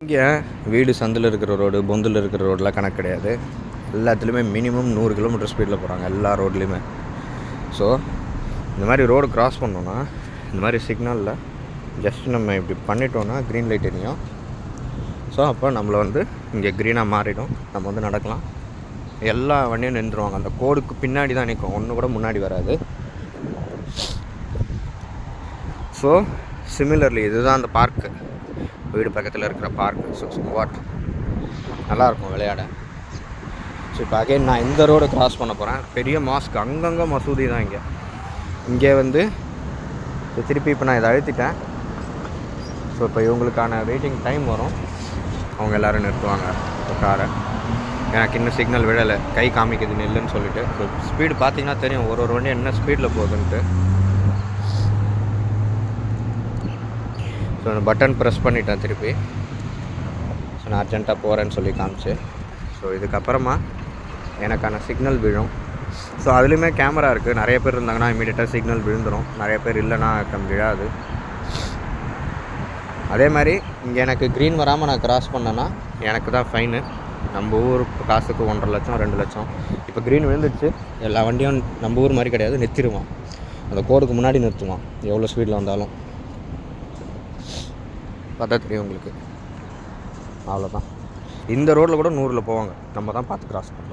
இங்கே வீடு சந்தில் இருக்கிற ரோடு, பொந்தில் இருக்கிற ரோடெலாம் கணக்கு கிடையாது. எல்லாத்துலேயுமே மினிமம் 100 கிலோமீட்டர் ஸ்பீடில் போகிறாங்க எல்லா ரோட்லேயுமே. ஸோ இந்த மாதிரி ரோடு க்ராஸ் பண்ணோன்னா இந்த மாதிரி சிக்னலில் ஜஸ்ட் நம்ம இப்படி பண்ணிட்டோன்னா க்ரீன் லைட் எரியும். ஸோ அப்போ நம்மளை இங்கே க்ரீனாக மாறிடும், நம்ம நடக்கலாம். எல்லா வண்டியும் நின்றுடுவாங்க. அந்த கோடுக்கு பின்னாடி தான் நிற்கும், ஒன்று கூட முன்னாடி வராது. ஸோ சிமிலர்லி இதுதான் அந்த பார்க்கு, வீடு பக்கத்தில் இருக்கிற பார்க்கு. ஸோ வாட் நல்லாயிருக்கும் விளையாட. ஸோ இப்போ அகைன் நான் இந்த ரோடு க்ராஸ் பண்ண போகிறேன். பெரிய மாஸ்க், அங்கங்கே மசூதி தான் இங்கே திருப்பி இப்போ நான் இதை அழுத்திட்டேன். ஸோ இப்போ இவங்களுக்கான வெயிட்டிங் டைம் வரும், அவங்க எல்லோரும் நிறுத்துவாங்க காரை. எனக்கு இன்னும் சிக்னல் விழலை, கை காமிக்குது நெல்லுன்னு சொல்லிட்டு. ஸோ ஸ்பீடு பார்த்தீங்கன்னா தெரியும், ஒரு வண்டி என்ன ஸ்பீடில் போகுதுன்ட்டு. ஸோ நான் பட்டன் ப்ரெஸ் பண்ணிட்டேன் திருப்பி. ஸோ நான் அர்ஜென்ட்டாக போகிறேன்னு சொல்லி காமிச்சு. ஸோ இதுக்கப்புறமா எனக்கான சிக்னல் விழும். ஸோ அதுலேயுமே கேமரா இருக்குது. நிறைய பேர் இருந்தாங்கன்னா இமீடியட்டாக சிக்னல் விழுந்துடும், நிறைய பேர் இல்லைன்னா விழாது. அதே மாதிரி இங்கே எனக்கு க்ரீன் வராமல் நான் க்ராஸ் பண்ணேன்னா எனக்கு தான் ஃபைனு. நம்ம ஊர் காசுக்கு 1.5 லட்சம் 2 லட்சம். இப்போ க்ரீன் விழுந்துடுச்சு, எல்லா வண்டியும் நம்ம ஊர் மாதிரி கிடையாது, நிறுத்திடுவான். அந்த கோடுக்கு முன்னாடி நிறுத்துவான் எவ்வளோ ஸ்பீடில் வந்தாலும். பார்த்தா தெரியும் உங்களுக்கு. அவ்வளோதான். இந்த ரோட்டில் கூட 100ல் போவாங்க, நம்ம தான் பார்த்து க்ராஸ் பண்ணோம்.